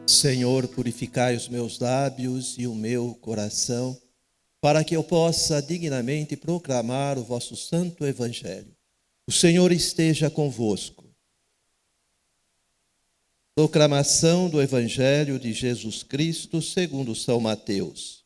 Senhor, purificai os meus lábios e o meu coração, para que eu possa dignamente proclamar o vosso santo evangelho. O Senhor esteja convosco. Proclamação do evangelho de Jesus Cristo segundo São Mateus.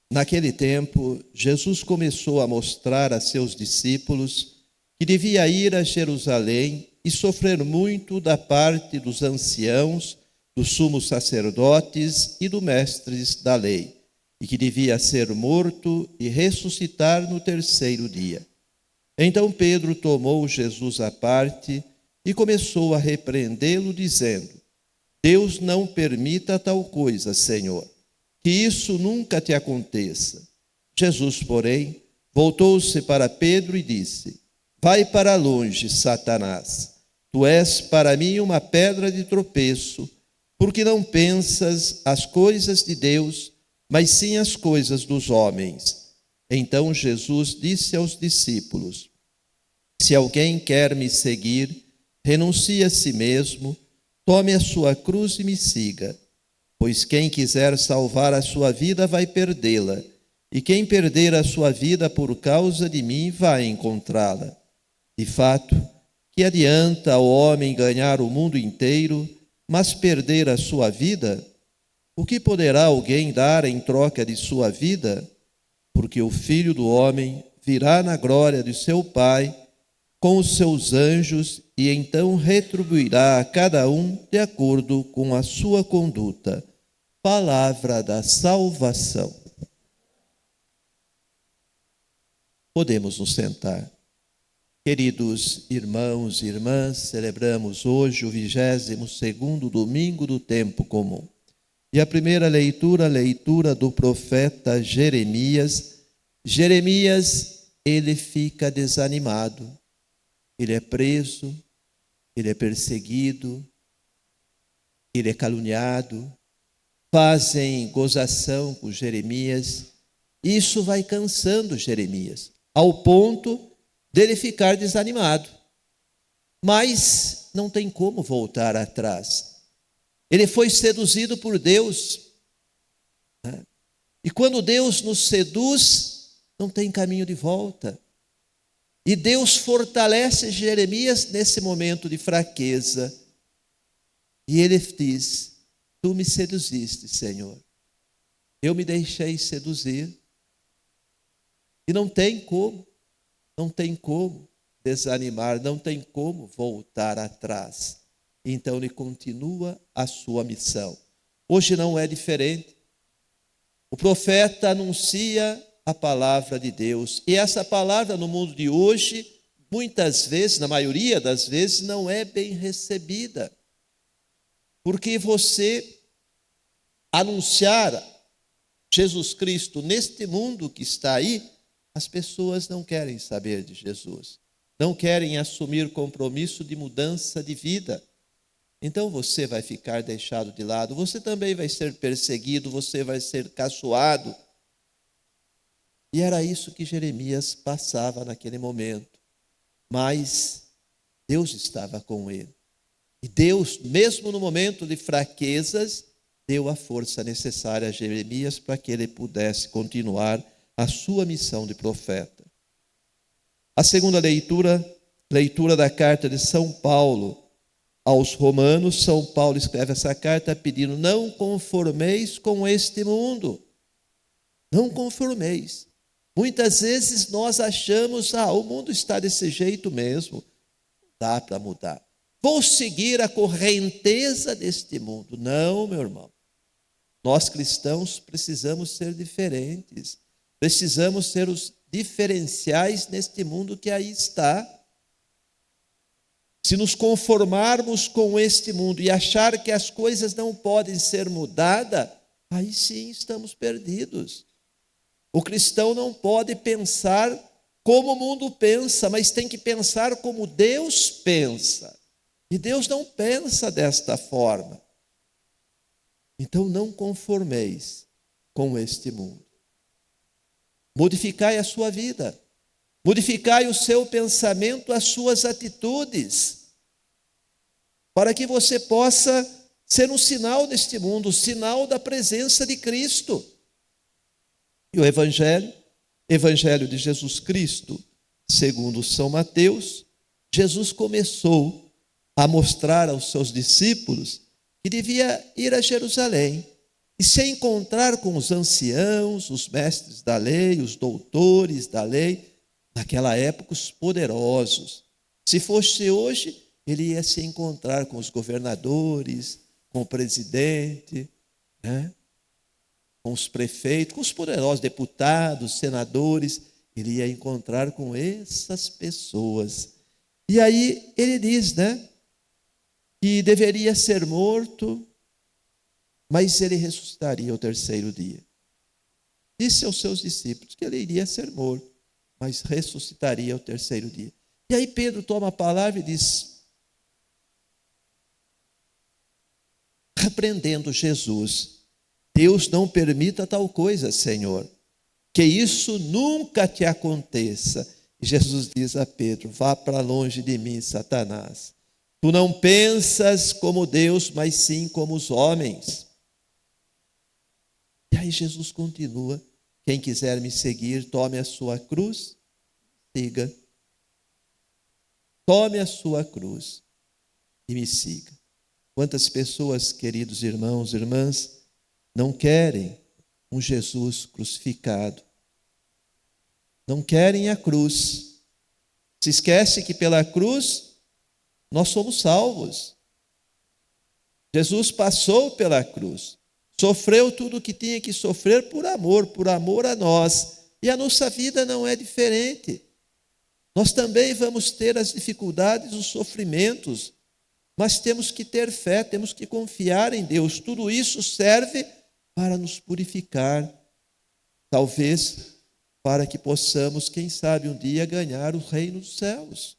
Naquele tempo, Jesus começou a mostrar a seus discípulos que devia ir a Jerusalém e sofrer muito da parte dos anciãos, dos sumos sacerdotes e dos mestres da lei, e que devia ser morto e ressuscitar no terceiro dia. Então Pedro tomou Jesus à parte e começou a repreendê-lo, dizendo: Deus não permita tal coisa, Senhor, que isso nunca te aconteça. Jesus, porém, voltou-se para Pedro e disse: Vai para longe, Satanás. Tu és para mim uma pedra de tropeço, porque não pensas as coisas de Deus, mas sim as coisas dos homens. Então Jesus disse aos discípulos: Se alguém quer me seguir, renuncie a si mesmo, tome a sua cruz e me siga. Pois quem quiser salvar a sua vida vai perdê-la, e quem perder a sua vida por causa de mim vai encontrá-la. De fato, que adianta ao homem ganhar o mundo inteiro, mas perder a sua vida? O que poderá alguém dar em troca de sua vida? Porque o Filho do Homem virá na glória de seu Pai com os seus anjos e então retribuirá a cada um de acordo com a sua conduta. Palavra da salvação. Podemos nos sentar. Queridos irmãos e irmãs, celebramos hoje o 22º domingo do tempo comum. E a primeira leitura, a leitura do profeta Jeremias. Jeremias, ele fica desanimado. Ele é preso, ele é perseguido, ele é caluniado. Fazem gozação com Jeremias. Isso vai cansando Jeremias, ao ponto dele ficar desanimado. Mas não tem como voltar atrás. Ele foi seduzido por Deus. E quando Deus nos seduz, não tem caminho de volta. E Deus fortalece Jeremias nesse momento de fraqueza. E ele diz: Tu me seduziste, Senhor. Eu me deixei seduzir. E não tem como desanimar, não tem como voltar atrás. Então ele continua a sua missão. Hoje não é diferente. O profeta anuncia a palavra de Deus. E essa palavra no mundo de hoje, muitas vezes, na maioria das vezes, não é bem recebida. Porque você anunciar Jesus Cristo neste mundo que está aí, as pessoas não querem saber de Jesus. Não querem assumir compromisso de mudança de vida. Então você vai ficar deixado de lado. Você também vai ser perseguido, você vai ser caçoado. E era isso que Jeremias passava naquele momento. Mas Deus estava com ele. E Deus, mesmo no momento de fraquezas, deu a força necessária a Jeremias para que ele pudesse continuar a sua missão de profeta. A segunda leitura da carta de São Paulo aos Romanos. São Paulo escreve essa carta pedindo: não conformeis com este mundo. Não conformeis. Muitas vezes nós achamos: o mundo está desse jeito mesmo, não dá para mudar. Vou seguir a correnteza deste mundo. Não, meu irmão. Nós cristãos precisamos ser diferentes. Precisamos ser os diferenciais neste mundo que aí está. Se nos conformarmos com este mundo e achar que as coisas não podem ser mudadas, aí sim estamos perdidos. O cristão não pode pensar como o mundo pensa, mas tem que pensar como Deus pensa. E Deus não pensa desta forma. Então não conformeis com este mundo. Modificai a sua vida. Modificai o seu pensamento, as suas atitudes. para que você possa ser um sinal neste mundo, um sinal da presença de Cristo. E o Evangelho de Jesus Cristo, segundo São Mateus, Jesus começou a mostrar aos seus discípulos que devia ir a Jerusalém e se encontrar com os anciãos, os mestres da lei, os doutores da lei, naquela época os poderosos. Se fosse hoje, ele ia se encontrar com os governadores, com o presidente, né? Com os prefeitos, com os poderosos deputados, senadores. Ele ia encontrar com essas pessoas. E aí ele diz, né, que deveria ser morto, mas ele ressuscitaria ao terceiro dia. Disse aos seus discípulos que ele iria ser morto, mas ressuscitaria ao terceiro dia. E aí Pedro toma a palavra e diz, repreendendo Jesus: Deus não permita tal coisa, Senhor, que isso nunca te aconteça. E Jesus diz a Pedro: vá para longe de mim, Satanás. Tu não pensas como Deus, mas sim como os homens. E aí Jesus continua: quem quiser me seguir, tome a sua cruz, siga. Tome a sua cruz e me siga. Quantas pessoas, queridos irmãos e irmãs, não querem um Jesus crucificado? Não querem a cruz. Se esquece que pela cruz nós somos salvos. Jesus passou pela cruz, sofreu tudo o que tinha que sofrer por amor a nós. E a nossa vida não é diferente. Nós também vamos ter as dificuldades, os sofrimentos, mas temos que ter fé, temos que confiar em Deus. Tudo isso serve para nos purificar, talvez para que possamos, quem sabe, um dia ganhar o reino dos céus.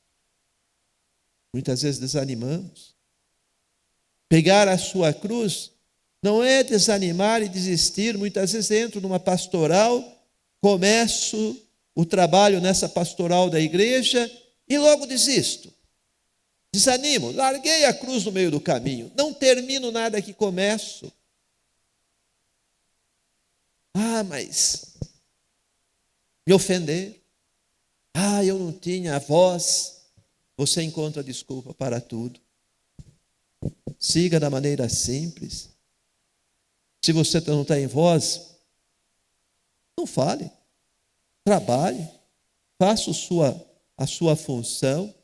Muitas vezes desanimamos. Pegar a sua cruz não é desanimar e desistir. Muitas vezes entro numa pastoral, começo o trabalho nessa pastoral da igreja e logo desisto. Desanimo, larguei a cruz no meio do caminho, não termino nada que começo. Mas me ofender. Eu não tinha a voz. Você encontra desculpa para tudo. Siga da maneira simples. Se você não tem voz, não fale. Trabalhe. Faça a sua função.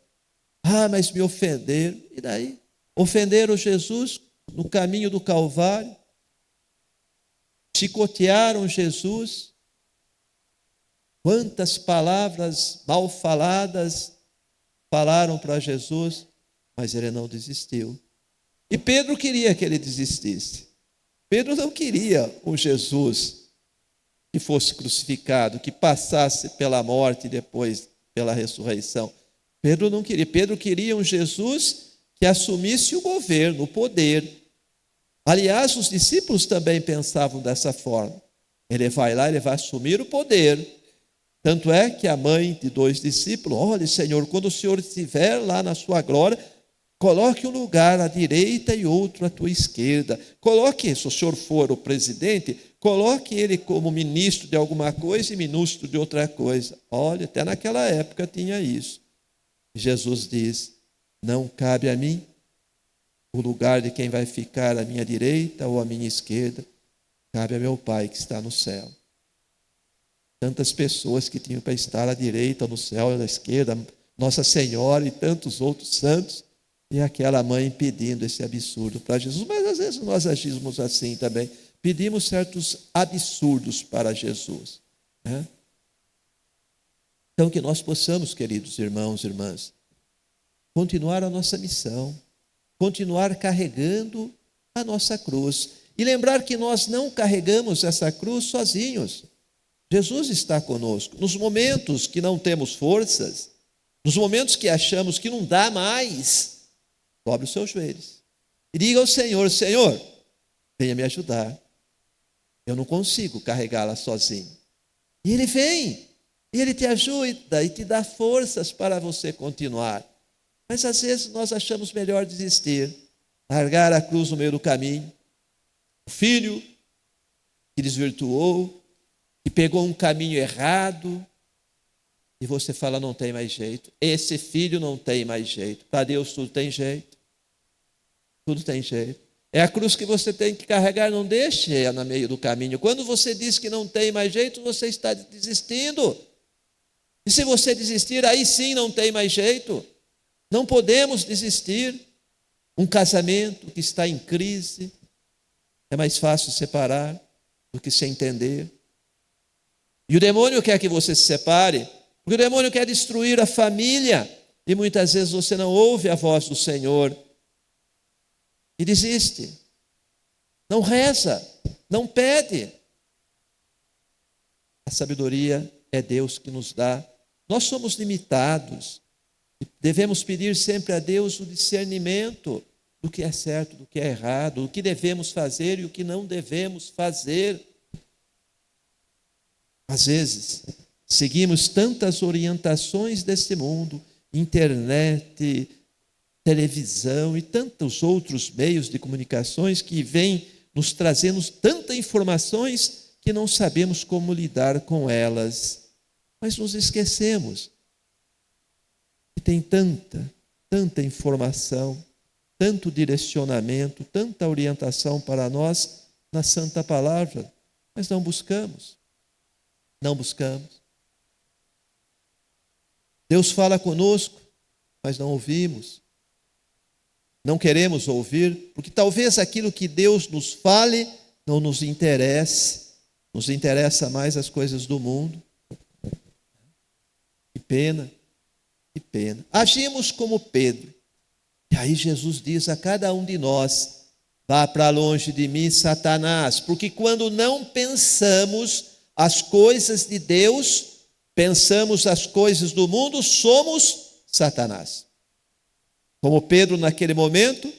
Mas me ofenderam. E daí? Ofenderam Jesus no caminho do Calvário. Chicotearam Jesus. Quantas palavras mal faladas falaram para Jesus, mas ele não desistiu. E Pedro queria que ele desistisse. Pedro não queria um Jesus que fosse crucificado, que passasse pela morte e depois pela ressurreição. Pedro não queria. Pedro queria um Jesus que assumisse o governo, o poder. Aliás, os discípulos também pensavam dessa forma. Ele vai lá, ele vai assumir o poder. Tanto é que a mãe de 2 discípulos: olha, Senhor, quando o Senhor estiver lá na sua glória, coloque um lugar à direita e outro à tua esquerda. Coloque, se o Senhor for o presidente, coloque ele como ministro de alguma coisa e ministro de outra coisa. Olha, até naquela época tinha isso. Jesus diz: não cabe a mim o lugar de quem vai ficar à minha direita ou à minha esquerda, cabe a meu Pai que está no céu. Tantas pessoas que tinham para estar à direita, no céu, à esquerda, Nossa Senhora e tantos outros santos, e aquela mãe pedindo esse absurdo para Jesus. Mas às vezes nós agimos assim também, pedimos certos absurdos para Jesus, né? Então que nós possamos, queridos irmãos e irmãs, continuar a nossa missão, continuar carregando a nossa cruz e lembrar que nós não carregamos essa cruz sozinhos. Jesus está conosco. Nos momentos que não temos forças, nos momentos que achamos que não dá mais, dobre os seus joelhos e diga ao Senhor: Senhor, venha me ajudar. Eu não consigo carregá-la sozinho. E Ele vem, e Ele te ajuda e te dá forças para você continuar. Mas às vezes nós achamos melhor desistir, largar a cruz no meio do caminho. O filho que desvirtuou, que pegou um caminho errado, e você fala, não tem mais jeito. Esse filho não tem mais jeito. Para Deus tudo tem jeito. Tudo tem jeito. É a cruz que você tem que carregar, não deixe ela no meio do caminho. Quando você diz que não tem mais jeito, você está desistindo. E se você desistir, aí sim não tem mais jeito. Não podemos desistir. Um casamento que está em crise, é mais fácil separar do que se entender. E o demônio quer que você se separe, porque o demônio quer destruir a família. E muitas vezes você não ouve a voz do Senhor e desiste. Não reza, não pede. A sabedoria é Deus que nos dá. Nós somos limitados. Devemos pedir sempre a Deus o discernimento do que é certo, do que é errado, o que devemos fazer e o que não devemos fazer. Às vezes, seguimos tantas orientações desse mundo, internet, televisão e tantos outros meios de comunicações que vêm nos trazendo tantas informações que não sabemos como lidar com elas. Mas nos esquecemos que tem tanta informação, tanto direcionamento, tanta orientação para nós na Santa Palavra, mas não buscamos. Não buscamos. Deus fala conosco, mas não ouvimos. Não queremos ouvir, porque talvez aquilo que Deus nos fale não nos interesse. Nos interessa mais as coisas do mundo. Que pena, que pena. Agimos como Pedro. E aí Jesus diz a cada um de nós, vá para longe de mim, Satanás, porque quando não pensamos as coisas de Deus, pensamos as coisas do mundo, somos Satanás. Como Pedro naquele momento,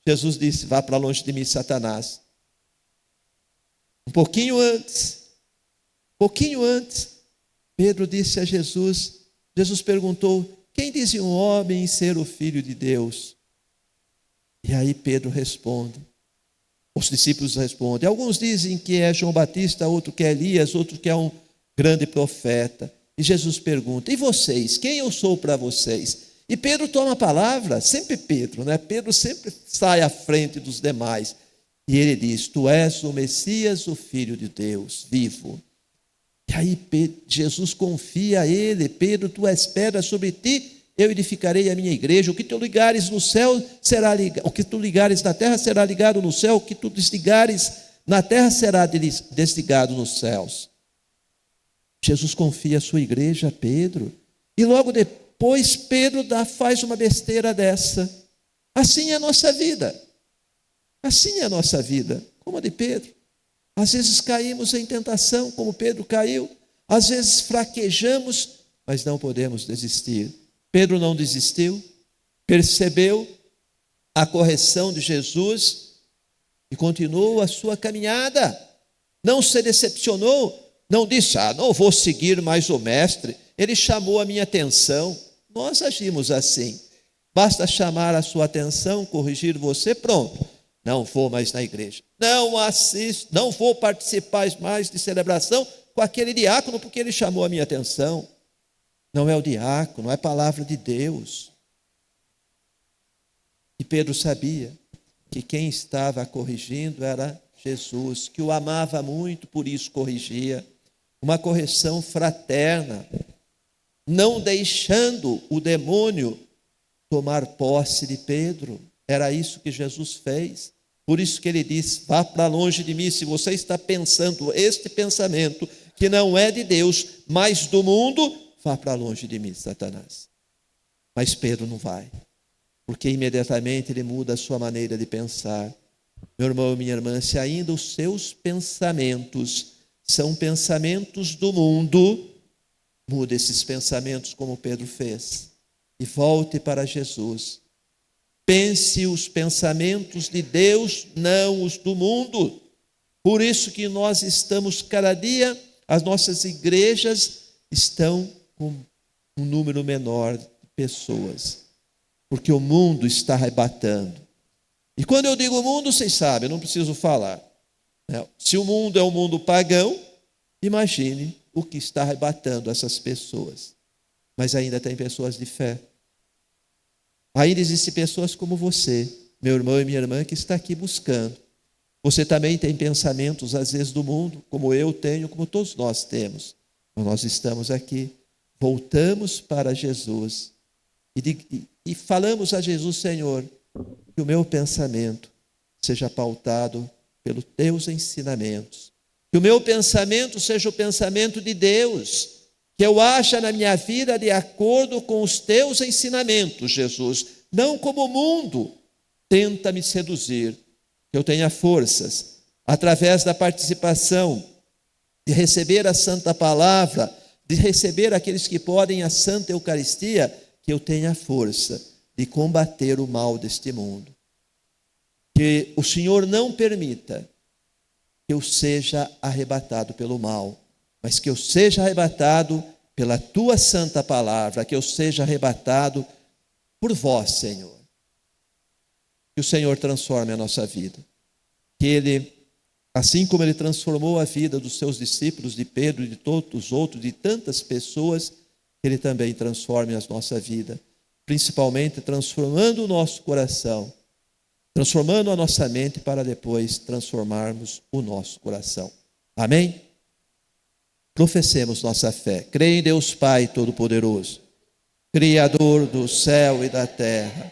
Jesus disse, vá para longe de mim, Satanás. Um pouquinho antes, Pedro disse a Jesus, Jesus perguntou, quem dizia um homem ser o Filho de Deus? E aí Pedro responde, os discípulos respondem, alguns dizem que é João Batista, outro que é Elias, outro que é um grande profeta. E Jesus pergunta, e vocês, quem eu sou para vocês? E Pedro toma a palavra, sempre Pedro, né? Pedro sempre sai à frente dos demais. E ele diz, tu és o Messias, o Filho de Deus, vivo. E aí Jesus confia a ele, Pedro, tu és pedra, sobre ti eu edificarei a minha igreja, o que tu ligares no céu será ligado, o que tu ligares na terra será ligado no céu, o que tu desligares na terra será desligado nos céus. Jesus confia a sua igreja a Pedro, e logo depois Pedro faz uma besteira dessa. Assim é a nossa vida, como a de Pedro. Às vezes caímos em tentação, como Pedro caiu, às vezes fraquejamos, mas não podemos desistir. Pedro não desistiu, percebeu a correção de Jesus e continuou a sua caminhada. Não se decepcionou, não disse, não vou seguir mais o mestre, ele chamou a minha atenção. Nós agimos assim, basta chamar a sua atenção, corrigir você, pronto, não vou mais na igreja, não assisto, não vou participar mais de celebração com aquele diácono porque ele chamou a minha atenção. Não é o diácono, é a palavra de Deus. E Pedro sabia que quem estava corrigindo era Jesus, que o amava muito, por isso corrigia. Uma correção fraterna, não deixando o demônio tomar posse de Pedro. Era isso que Jesus fez. Por isso que ele disse, vá para longe de mim, se você está pensando este pensamento que não é de Deus, mas do mundo, vá para longe de mim, Satanás. Mas Pedro não vai, porque imediatamente ele muda a sua maneira de pensar. Meu irmão e minha irmã, se ainda os seus pensamentos são pensamentos do mundo, mude esses pensamentos como Pedro fez e volte para Jesus. Pense os pensamentos de Deus, não os do mundo. Por isso que nós estamos cada dia, as nossas igrejas estão com um número menor de pessoas. porque o mundo está arrebatando. E quando eu digo mundo, vocês sabem, eu não preciso falar. Se o mundo é um mundo pagão, imagine o que está arrebatando essas pessoas. Mas ainda tem pessoas de fé. Ainda existem pessoas como você, meu irmão e minha irmã, que está aqui buscando. Você também tem pensamentos, às vezes, do mundo, como eu tenho, como todos nós temos. Mas nós estamos aqui, voltamos para Jesus e falamos a Jesus: Senhor, que o meu pensamento seja pautado pelos teus ensinamentos. Que o meu pensamento seja o pensamento de Deus. Que eu ache na minha vida de acordo com os teus ensinamentos, Jesus. Não como o mundo tenta me seduzir. Que eu tenha forças, através da participação, de receber a Santa Palavra, de receber aqueles que podem a Santa Eucaristia, que eu tenha força de combater o mal deste mundo. Que o Senhor não permita que eu seja arrebatado pelo mal, mas que eu seja arrebatado pela Tua Santa Palavra, que eu seja arrebatado por Vós, Senhor. Que o Senhor transforme a nossa vida. Que Ele, assim como Ele transformou a vida dos seus discípulos, de Pedro e de todos os outros, de tantas pessoas, que Ele também transforme a nossa vida, principalmente transformando o nosso coração, transformando a nossa mente para depois transformarmos o nosso coração. Amém? Professemos nossa fé. Creio em Deus Pai Todo-Poderoso, Criador do céu e da terra,